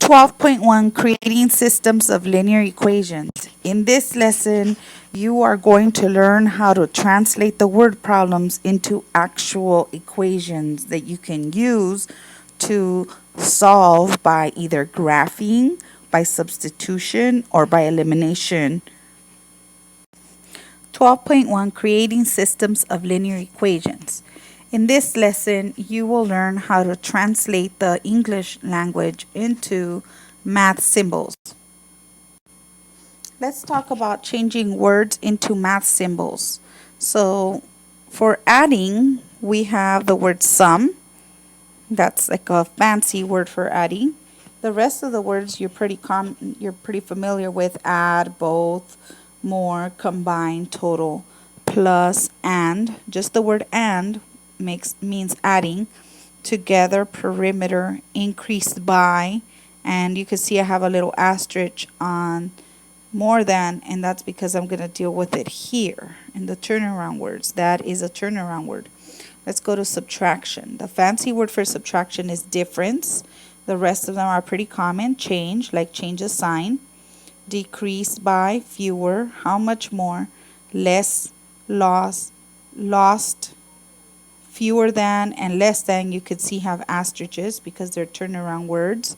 12.1 Creating Systems of Linear Equations. In this lesson, you are going to learn how to translate the word problems into actual equations that you can use to solve by either graphing, by substitution, or by elimination. 12.1 Creating Systems of Linear Equations. In this lesson, you will learn how to translate the English language into math symbols. Let's talk about changing words into math symbols. So, for adding, we have the word sum. That's like a fancy word for adding. The rest of the words you're pretty familiar with: add, both, more, combine, total, plus, and. Just the word and means adding, together, perimeter, increased by, and you can see I have a little asterisk on more than, and that's because I'm going to deal with it here in the turnaround words. That is a turnaround word. Let's go to subtraction. The fancy word for subtraction is difference. The rest of them are pretty common. Change, like change a sign. Decrease by, fewer. How much more? Less, loss, lost, fewer than, and less than. You could see have asterisks because they're turnaround words.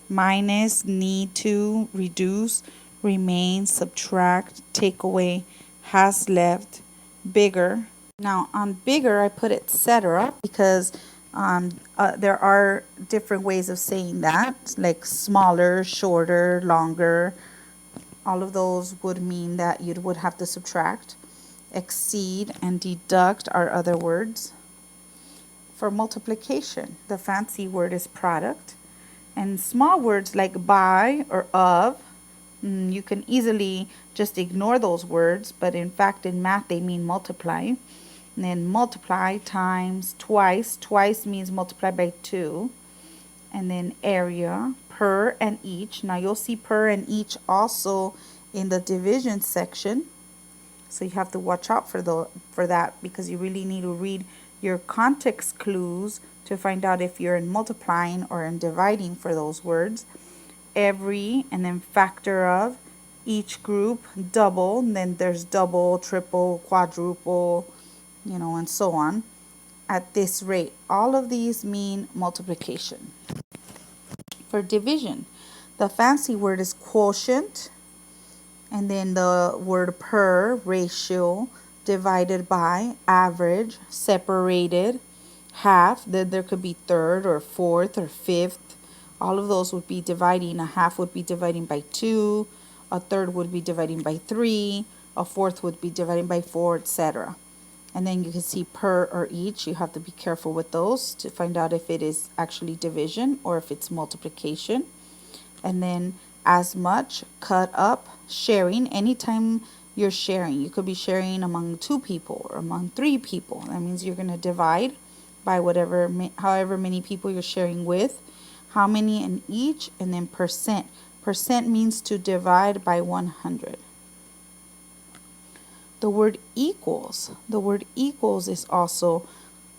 Minus, need to, reduce, remain, subtract, take away, has left, bigger. Now on bigger I put etc. because there are different ways of saying that, like smaller, shorter, longer. All of those would mean that you would have to subtract. Exceed and deduct are other words. For multiplication, the fancy word is product. And small words like by or of, you can easily just ignore those words, but in fact in math they mean multiply. And then multiply times twice. Twice means multiply by 2. And then area, per and each. Now you'll see per and each also in the division section. So you have to watch out for that because you really need to read your context clues to find out if you're in multiplying or in dividing for those words. Every, and then factor of, each group, double, and then there's double, triple, quadruple, and so on. At this rate, all of these mean multiplication. For division, the fancy word is quotient, and then the word per, ratio, divided by, average, separated, half. Then there could be third or fourth or fifth. All of those would be dividing. A half would be dividing by 2, a third would be dividing by 3, a fourth would be dividing by 4, etc. And then you can see per or each. You have to be careful with those to find out if it is actually division or if it's multiplication. And then as much, cut up, sharing. Anytime you're sharing, you could be sharing among 2 people or among 3 people. That means you're going to divide by however many people you're sharing with. How many in each, and then percent. Percent means to divide by 100. The word equals. The word equals is also,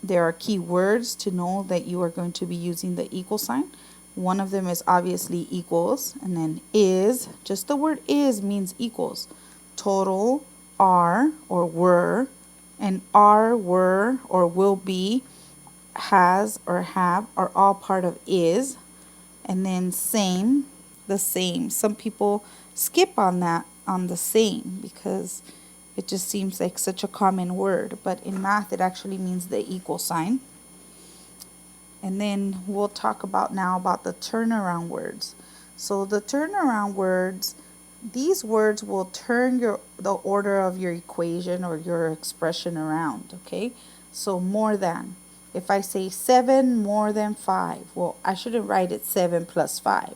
there are key words to know that you are going to be using the equal sign. One of them is obviously equals, and then is. Just the word is means equals. Total, are, or were, and are, were, or will be, has, or have are all part of is. And then same, the same. Some people skip on that, on the same, because it just seems like such a common word. But in math, it actually means the equal sign. And then we'll talk about the turnaround words. So the turnaround words, these words will turn the order of your equation or your expression around, okay? So more than. If I say 7 more than 5, well, I shouldn't write it 7 plus 5.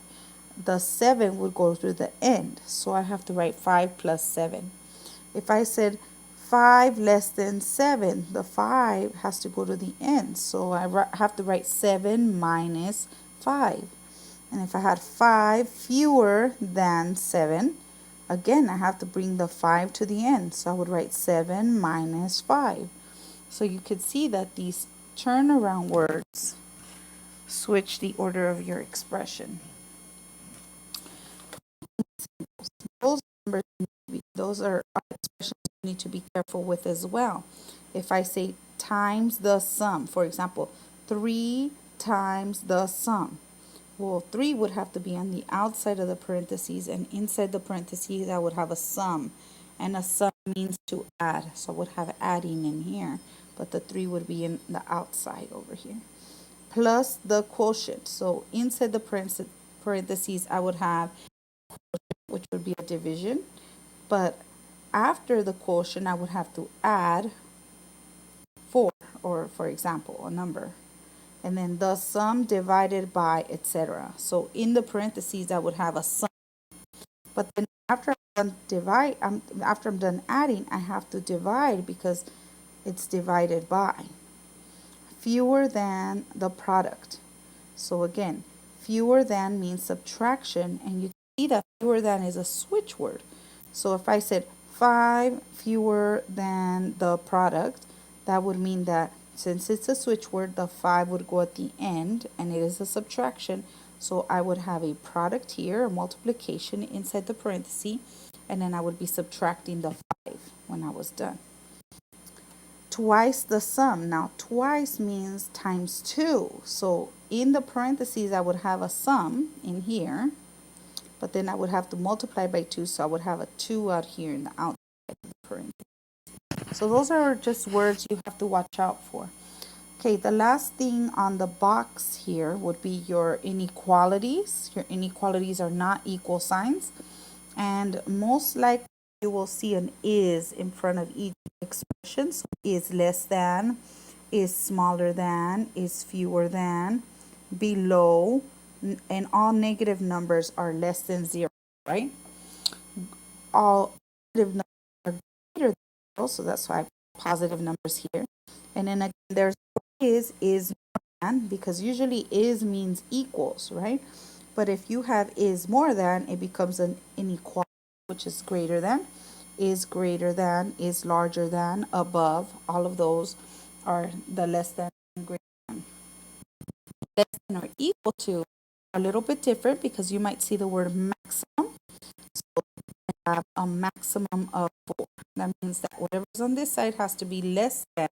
The 7 would go through the end, so I have to write 5 plus 7. If I said 5 less than 7, the 5 has to go to the end, so I have to write 7 minus 5. And if I had 5 fewer than 7, again, I have to bring the 5 to the end, so I would write 7 minus 5. So you could see that these turnaround words switch the order of your expression. numbers, those are expressions you need to be careful with as well. If I say times the sum, for example, 3 times the sum. Well, 3 would have to be on the outside of the parentheses, and inside the parentheses I would have a sum. And a sum means to add, so I would have adding in here, but the 3 would be in the outside over here. Plus the quotient, so inside the parentheses I would have, which would be a division, but after the quotient I would have to add 4, or for example, a number. And then the sum divided by, etc. So in the parentheses I would have a sum. But then after after I'm done adding, I have to divide because it's divided by. Fewer than the product. So again, fewer than means subtraction, and you see that fewer than is a switch word. So if I said 5 fewer than the product, that would mean that since it's a switch word, the 5 would go at the end, and it is a subtraction. So I would have a product here, a multiplication inside the parenthesis, and then I would be subtracting the 5 when I was done. Twice the sum. Now twice means times 2. So in the parentheses I would have a sum in here, but then I would have to multiply by 2, so I would have a 2 out here in the outside of the parentheses. So those are just words you have to watch out for. Okay, the last thing on the box here would be your inequalities. Your inequalities are not equal signs, and most likely you will see an is in front of each expression. So is less than, is smaller than, is fewer than, below, and all negative numbers are less than 0, right? All positive numbers are greater than 0, so that's why I have positive numbers here. And then again, there's is more than, because usually is means equals, right? But if you have is more than, it becomes an inequality, which is greater than, is larger than, above. All of those are the less than and greater than. Less than or equal to are a little bit different because you might see the word maximum. So I have a maximum of 4. That means that whatever's on this side has to be less than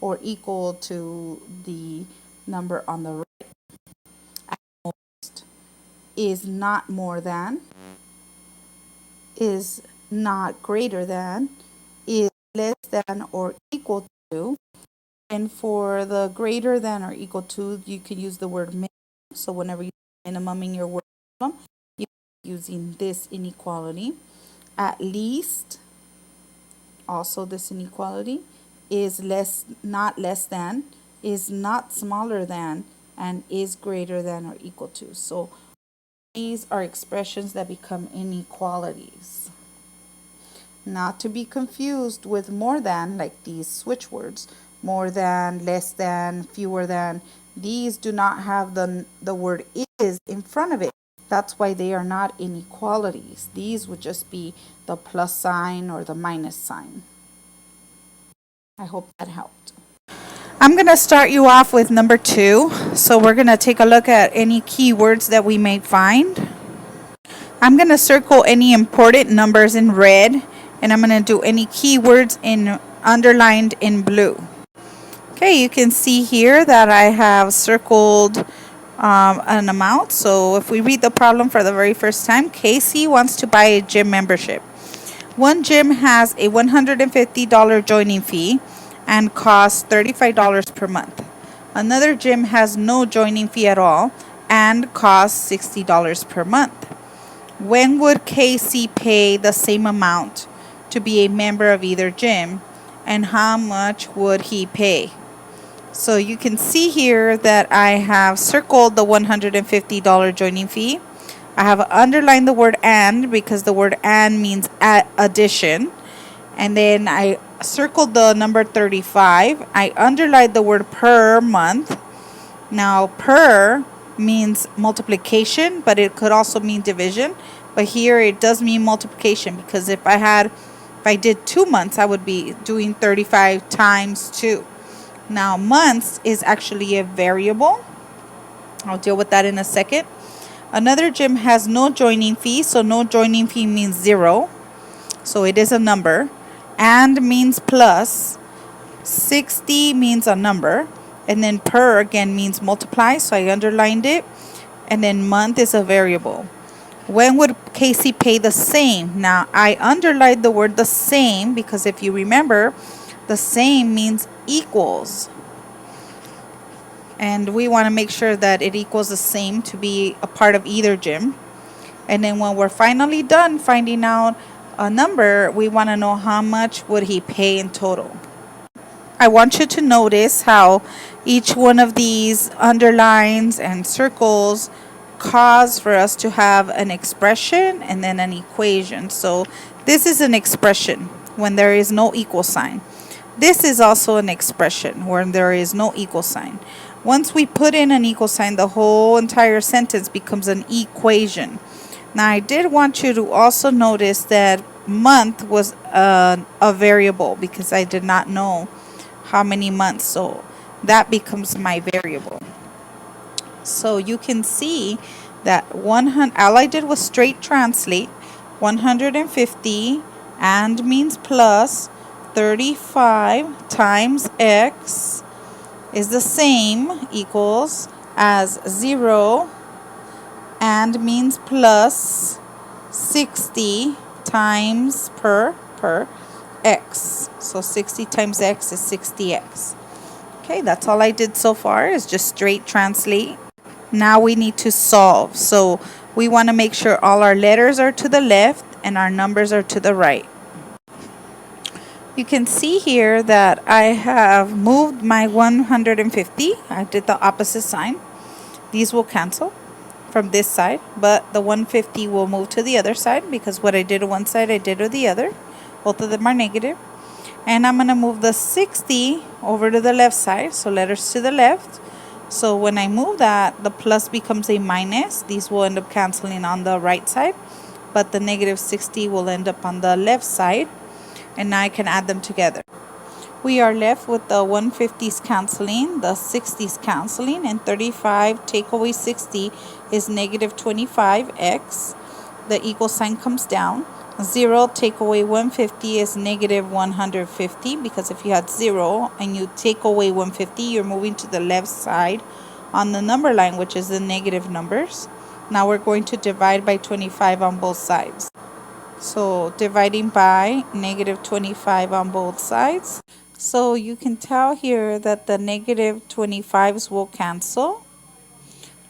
or equal to the number on the right. At most is not more than, is not greater than, is less than or equal to. And for the greater than or equal to, you can use the word minimum. So whenever you're minimuming your word minimum, you're using this inequality. At least, also this inequality, is not less than, is not smaller than, and is greater than or equal to. So these are expressions that become inequalities. Not to be confused with more than, like these switch words. More than, less than, fewer than. These do not have the word is in front of it. That's why they are not inequalities. These would just be the plus sign or the minus sign. I hope that helped. I'm going to start you off with number 2. So we're going to take a look at any keywords that we may find. I'm going to circle any important numbers in red, and I'm going to do any keywords in underlined in blue. Okay, you can see here that I have circled an amount. So if we read the problem for the very first time, Casey wants to buy a gym membership. One gym has a $150 joining fee and costs $35 per month. Another gym has no joining fee at all and costs $60 per month. When would Casey pay the same amount to be a member of either gym, and how much would he pay? So you can see here that I have circled the $150 joining fee. I have underlined the word and because the word and means addition. And then I circled the number 35. I underlined the word per month. Now per means multiplication, but it could also mean division. But here it does mean multiplication because if I did 2 months, I would be doing 35 times 2. Now months is actually a variable. I'll deal with that in a second. Another gym has no joining fee, so no joining fee means 0. So it is a number. And means plus. 60 means a number. And then per again means multiply. So I underlined it. And then month is a variable. When would Casey pay the same? Now I underlined the word the same because if you remember, the same means equals. And we want to make sure that it equals the same to be a part of either gym. And then when we're finally done finding out a number, we want to know how much would he pay in total. I want you to notice how each one of these underlines and circles cause for us to have an expression and then an equation. So this is an expression when there is no equal sign. This is also an expression when there is no equal sign. Once we put in an equal sign, the whole entire sentence becomes an equation. Now I did want you to also notice that month was a variable because I did not know how many months, so that becomes my variable. So you can see that 100, all I did was straight translate 150 and means plus 35 times x is the same equals as 0 and means plus 60 times per x. So 60 times x is 60x. Okay, that's all I did so far is just straight translate. Now we need to solve. So we want to make sure all our letters are to the left and our numbers are to the right. You can see here that I have moved my 150. I did the opposite sign. These will cancel from this side, but the 150 will move to the other side because what I did on one side I did on the other. Both of them are negative. And I'm going to move the 60 over to the left side, so letters to the left. So when I move that, the plus becomes a minus. These will end up canceling on the right side, but the negative 60 will end up on the left side. And now I can add them together. We are left with the 150s canceling, the 60s canceling, and 35 take away 60 is negative 25x. The equal sign comes down. 0 take away 150 is negative 150, because if you had 0 and you take away 150, you're moving to the left side on the number line, which is the negative numbers. Now we're going to divide by 25 on both sides. So dividing by negative 25 on both sides. So you can tell here that the negative 25s will cancel,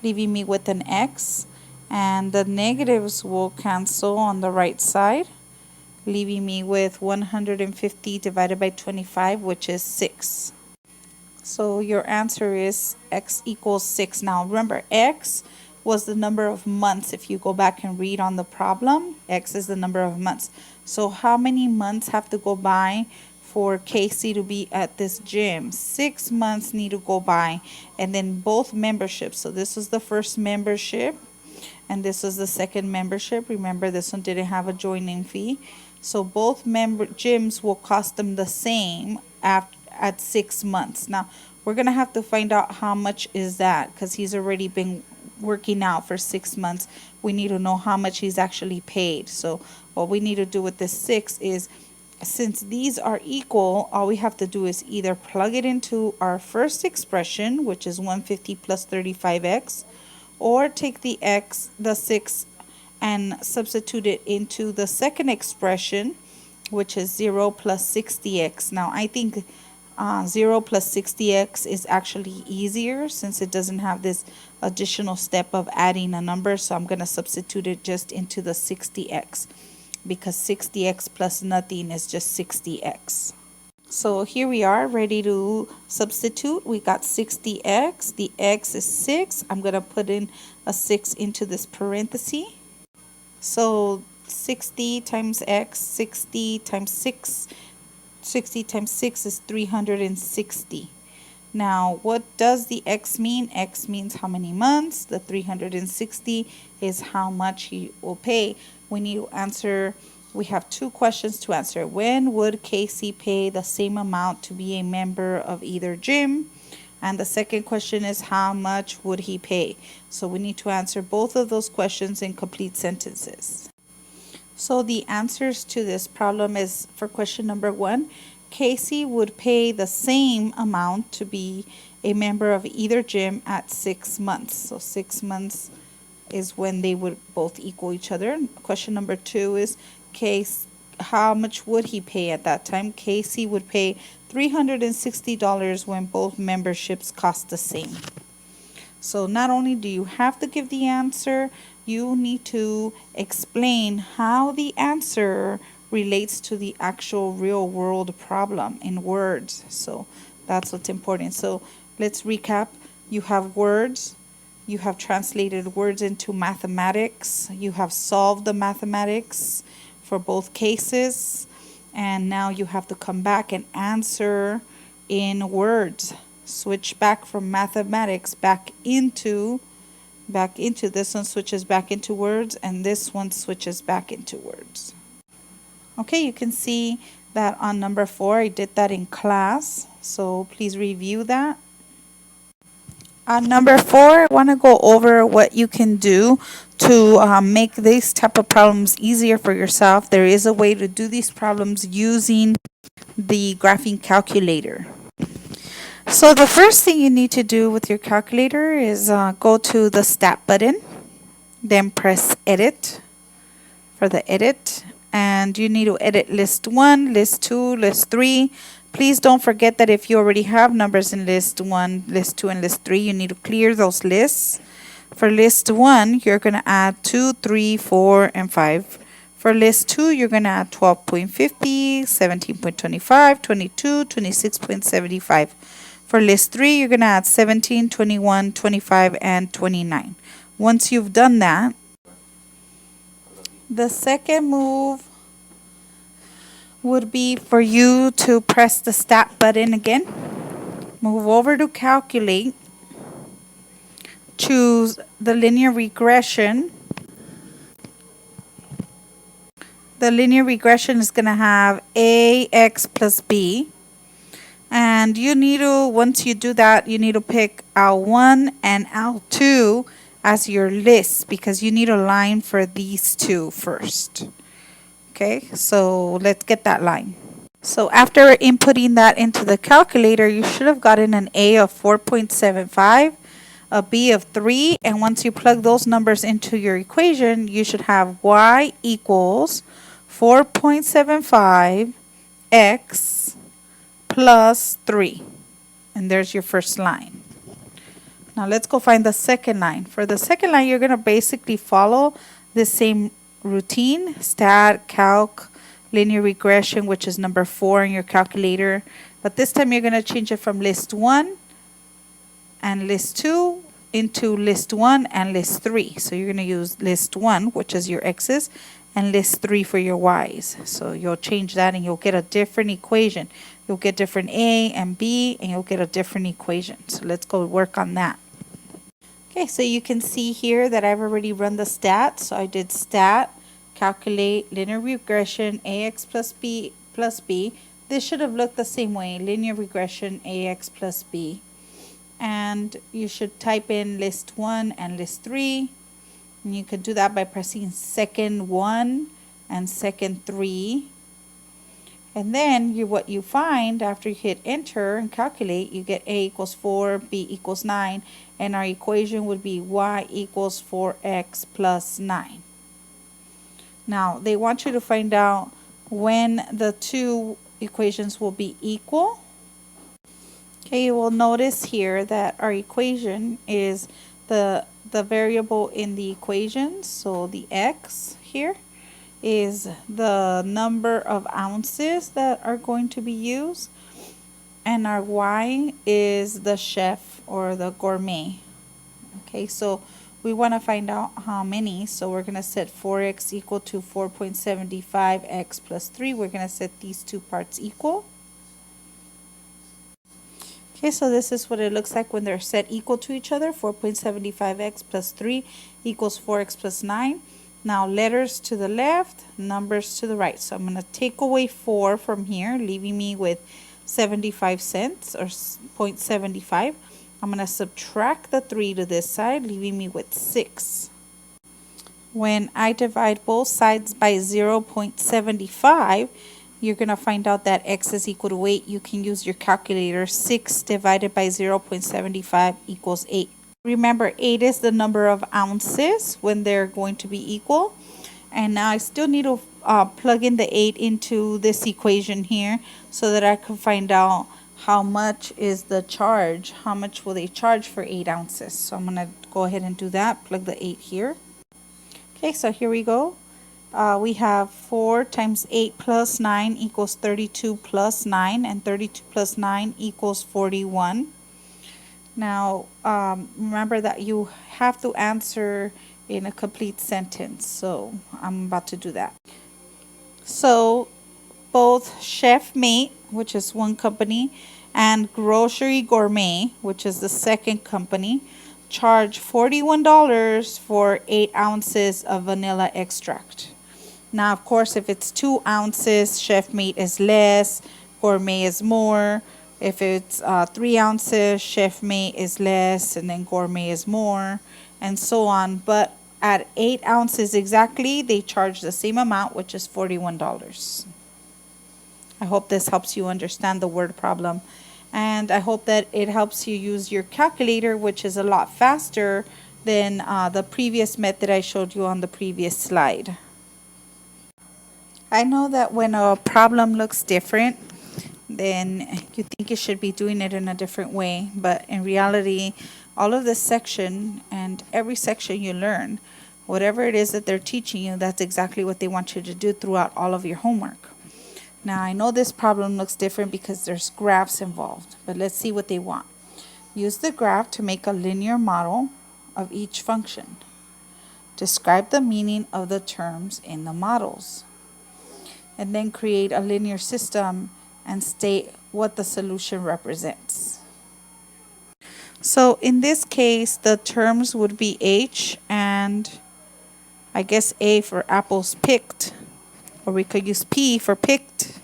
leaving me with an x. And the negatives will cancel on the right side, leaving me with 150 divided by 25, which is 6. So your answer is x equals 6. Now remember, x was the number of months. If you go back and read on the problem, x is the number of months. So how many months have to go by for Casey to be at this gym? 6 months need to go by, and then both memberships. So this was the first membership and this was the second membership. Remember, this one didn't have a joining fee. So both gyms will cost them the same at 6 months. Now we're gonna have to find out how much is that, because he's already been working out for 6 months. We need to know how much he's actually paid. So what we need to do with this 6 is, since these are equal, all we have to do is either plug it into our first expression, which is 150 plus 35x, or take the 6 and substitute it into the second expression, which is 0 plus 60x. Now I think 0 plus 60x is actually easier since it doesn't have this additional step of adding a number. So I'm going to substitute it just into the 60x, because 60x plus nothing is just 60x. So here we are ready to substitute. We got 60x. The x is 6. I'm going to put in a 6 into this parenthesis. So 60 times x, 60 times 6. 60 times 6 is 360. Now, what does the x mean? X means how many months. The 360 is how much he will pay. We need to answer. We have 2 questions to answer. When would Casey pay the same amount to be a member of either gym? And the second question is, how much would he pay? So we need to answer both of those questions in complete sentences. So the answers to this problem is for question number 1, Casey would pay the same amount to be a member of either gym at 6 months. So 6 months is when they would both equal each other. Question number 2 is Case, how much would he pay at that time? Casey would pay $360 when both memberships cost the same. So not only do you have to give the answer, you need to explain how the answer relates to the actual real world problem in words. So that's what's important. So let's recap. You have words, you have translated words into mathematics, you have solved the mathematics for both cases, and now you have to come back and answer in words. Switch back from mathematics back into this one switches back into words, and this one switches back into words. Okay, you can see that on number 4 I did that in class, so please review that. On number 4, I want to go over what you can do to make these type of problems easier for yourself. There is a way to do these problems using the graphing calculator. So the first thing you need to do with your calculator is go to the Stat button, then press Edit for the edit, and you need to edit list 1, list 2, list 3. Please don't forget that if you already have numbers in list 1, list 2, and list 3, you need to clear those lists. For list 1, you're going to add 2, 3, 4, and 5. For list 2, you're going to add 12.50, 17.25, 22, 26.75. For list 3, you're going to add 17, 21, 25, and 29. Once you've done that, the second move would be for you to press the Stat button again, move over to Calculate, choose the linear regression. The linear regression is going to have AX plus B. And you need to, once you do that, you need to pick L1 and L2 as your list, because you need a line for these two first. Okay, so let's get that line. So after inputting that into the calculator, you should have gotten an A of 4.75, a B of 3, and once you plug those numbers into your equation, you should have Y equals 4.75 X plus 3. And there's your first line. Now let's go find the second line. For the second line, you're going to basically follow the same routine, stat, calc, linear regression, which is number 4 in your calculator. But this time you're going to change it from list 1 and list 2 into list 1 and list 3. So you're going to use list 1, which is your x's, and list 3 for your y's. So you'll change that and you'll get a different equation. You'll get different A and B, and you'll get a different equation. So let's go work on that. Okay, so you can see here that I've already run the stat. So I did stat, calculate, linear regression, AX plus B plus B. This should have looked the same way, linear regression, AX plus B. And you should type in list 1 and list 3. And you could do that by pressing second 1 and second 3. And then what you find after you hit enter and calculate, you get A equals 4, B equals 9, and our equation would be Y equals 4X plus 9. Now, they want you to find out when the two equations will be equal. Okay, you will notice here that our equation is the variable in the equation, so the X here is the number of ounces that are going to be used, and our Y is the chef or the gourmet. Okay, so we want to find out how many, so we're going to set 4x equal to 4.75x plus 3. We're going to set these two parts equal. Okay, so this is what it looks like when they're set equal to each other. 4.75x plus 3 equals 4x plus 9. Now letters to the left, numbers to the right. So I'm going to take away 4 from here, leaving me with 75 cents or 0.75. I'm going to subtract the 3 to this side, leaving me with 6. When I divide both sides by 0.75, you're going to find out that x is equal to 8. You can use your calculator. 6 divided by 0.75 equals 8. Remember, 8 is the number of ounces when they're going to be equal. And now I still need to plug in the 8 into this equation here so that I can find out how much is the charge. How much will they charge for 8 ounces? So I'm going to go ahead and do that. Plug the 8 here. Okay, so here we go. We have 4 times 8 plus 9 equals 32 plus 9, and 32 plus 9 equals 41. Now, remember that you have to answer in a complete sentence, so I'm about to do that. So, both Chef Mate, which is one company, and Grocery Gourmet, which is the second company, charge $41 for 8 ounces of vanilla extract. Now, of course, if it's 2 ounces, Chef Mate is less, Gourmet is more. If it's 3 ounces, Chef Mate is less, and then Gourmet is more, and so on. But at 8 ounces exactly, they charge the same amount, which is $41. I hope this helps you understand the word problem. And I hope that it helps you use your calculator, which is a lot faster than the previous method I showed you on the previous slide. I know that when a problem looks different, then you think you should be doing it in a different way. But in reality, all of this section and every section you learn, whatever it is that they're teaching you, that's exactly what they want you to do throughout all of your homework. Now, I know this problem looks different because there's graphs involved, but let's see what they want. Use the graph to make a linear model of each function. Describe the meaning of the terms in the models. And then create a linear system and state what the solution represents. So in this case, the terms would be H and I guess A for apples picked, or we could use P for picked,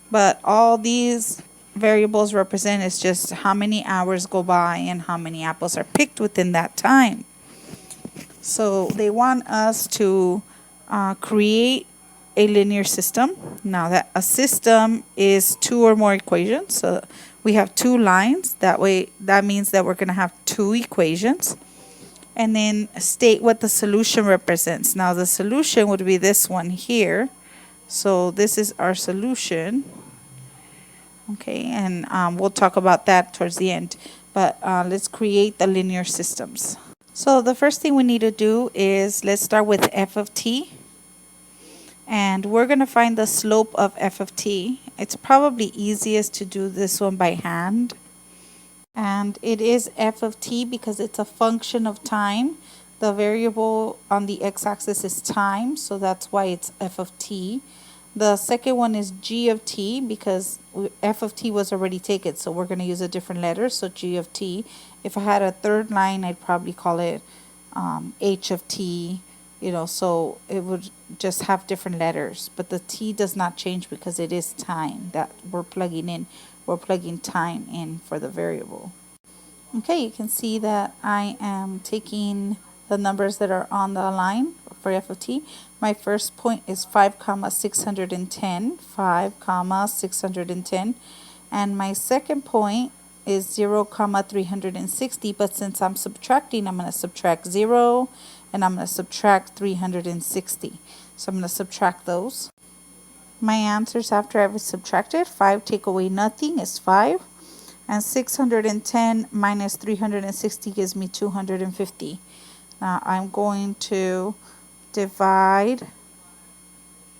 but all these variables represent is just how many hours go by and how many apples are picked within that time. So they want us to create a linear system. Now that a system is 2 or more equations, so we have 2 lines. That way, that means that we're going to have 2 equations. And then state what the solution represents. Now the solution would be this one here. So this is our solution. Okay, and we'll talk about that towards the end. But let's create the linear systems. So the first thing we need to do is let's start with f of t. And we're going to find the slope of f of t. It's probably easiest to do this one by hand. And it is f of t because it's a function of time. The variable on the x-axis is time, so that's why it's f of t. The second one is g of t because f of t was already taken, so we're going to use a different letter, so g of t. If I had a third line, I'd probably call it h of t. So it would just have different letters, but the t does not change because it is time that we're plugging in. We're plugging time in for the variable. Okay, you can see that I am taking the numbers that are on the line for f of t. My first point is 5, 610, 5, 610, and my second point is 0, 360, but since I'm subtracting, I'm going to subtract 0, and I'm going to subtract 360. So I'm going to subtract those. My answers after I've subtracted, 5 take away nothing is 5. And 610 minus 360 gives me 250. Now I'm going to divide,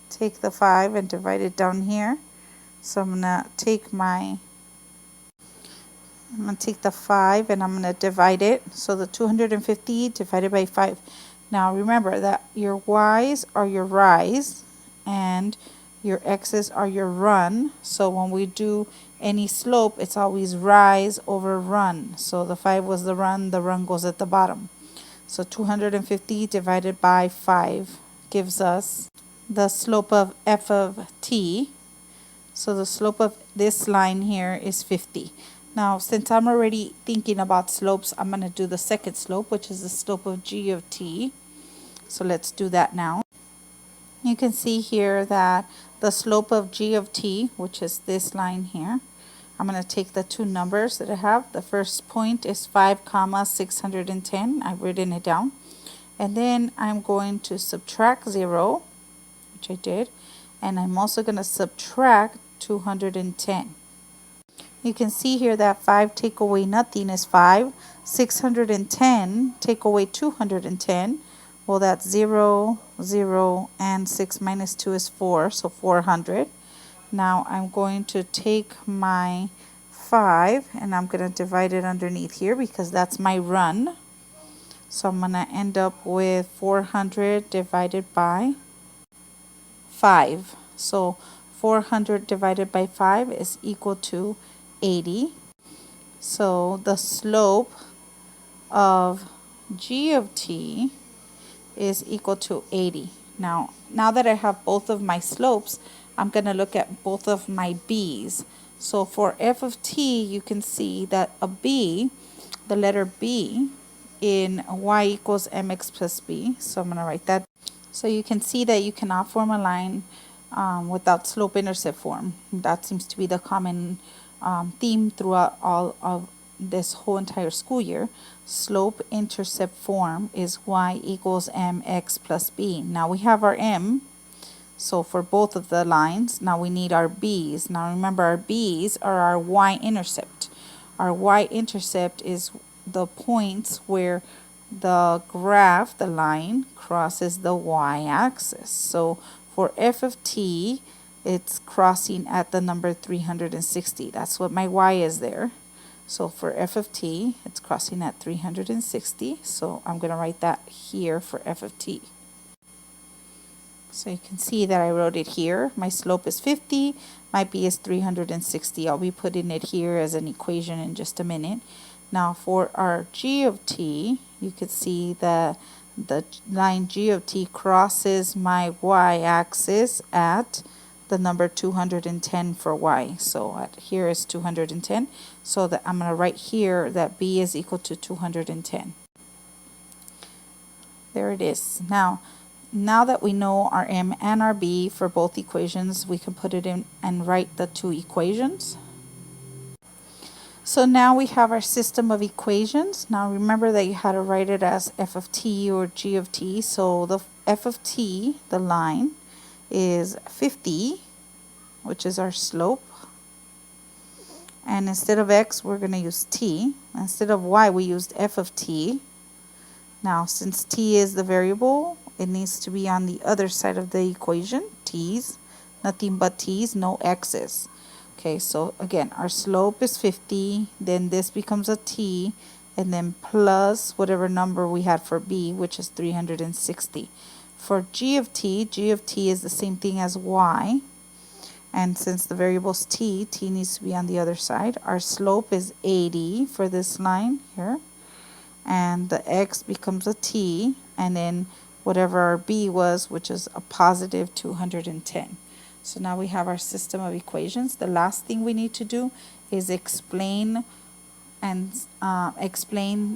take the 5 and divide it down here. So I'm going to take the 5 and I'm going to divide it. So the 250 divided by 5. Now remember that your y's are your rise and your x's are your run. So when we do any slope, it's always rise over run. So the 5 was the run goes at the bottom. So 250 divided by 5 gives us the slope of f of t. So the slope of this line here is 50. Now, since I'm already thinking about slopes, I'm going to do the second slope, which is the slope of g of t. So let's do that now. You can see here that the slope of g of t, which is this line here, I'm going to take the two numbers that I have. The first point is 5 comma 610. I've written it down. And then I'm going to subtract 0, which I did. And I'm also going to subtract 210. You can see here that 5 take away nothing is 5. 610 take away 210. Well, that's 0, 0, and 6 minus 2 is 4, so 400. Now I'm going to take my 5 and I'm going to divide it underneath here because that's my run. So I'm going to end up with 400 divided by 5. So 400 divided by 5 is equal to 80. So the slope of g of t is equal to 80. Now that I have both of my slopes, I'm going to look at both of my b's. So for f of t, you can see that a b, the letter b, in y equals mx plus b. So I'm going to write that. So you can see that you cannot form a line without slope-intercept form. That seems to be the common theme throughout all of this whole entire school year. Slope-intercept form is y equals mx plus b. Now we have our m, so for both of the lines, now we need our b's. Now remember, our b's are our y-intercept. Our y-intercept is the points where the graph, the line, crosses the y-axis. So for f of t, it's crossing at the number 360. That's what my y is there. So for f of t, it's crossing at 360. So I'm going to write that here for f of t. So you can see that I wrote it here. My slope is 50. My b is 360. I'll be putting it here as an equation in just a minute. Now for our g of t, you can see that the line g of t crosses my y-axis at the number 210 for y. So here is 210. So that I'm going to write here that b is equal to 210. There it is. Now that we know our m and our b for both equations, we can put it in and write the two equations. So now we have our system of equations. Now remember that you had to write it as f of t or g of t. So the f of t, the line, is 50, which is our slope. And instead of x, we're going to use t. Instead of y, we used f of t. Now, since t is the variable, it needs to be on the other side of the equation. T's, nothing but t's, no x's. Okay, so again, our slope is 50, then this becomes a t, and then plus whatever number we had for b, which is 360. For g of t is the same thing as y. And since the variable is t needs to be on the other side. Our slope is 80 for this line here. And the x becomes a t, and then whatever our b was, which is a positive 210. So now we have our system of equations. The last thing we need to do is explain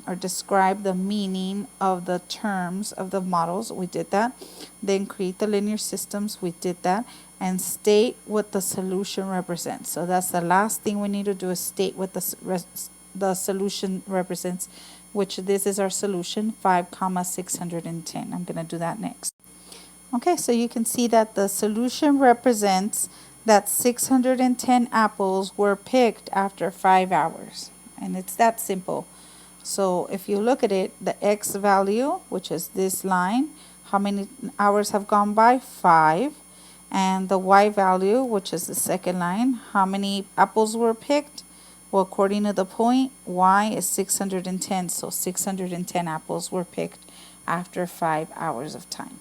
or describe the meaning of the terms of the models. We did that. Then create the linear systems. We did that. And state what the solution represents. So that's the last thing we need to do, is state what the solution represents, which this is our solution, 5 comma 610. I'm going to do that next. Okay, so you can see that the solution represents that 610 apples were picked after 5 hours. And it's that simple. So if you look at it, the x value, which is this line, how many hours have gone by? 5. And the y value, which is the second line, how many apples were picked? Well, according to the point, y is 610. So 610 apples were picked after 5 hours of time.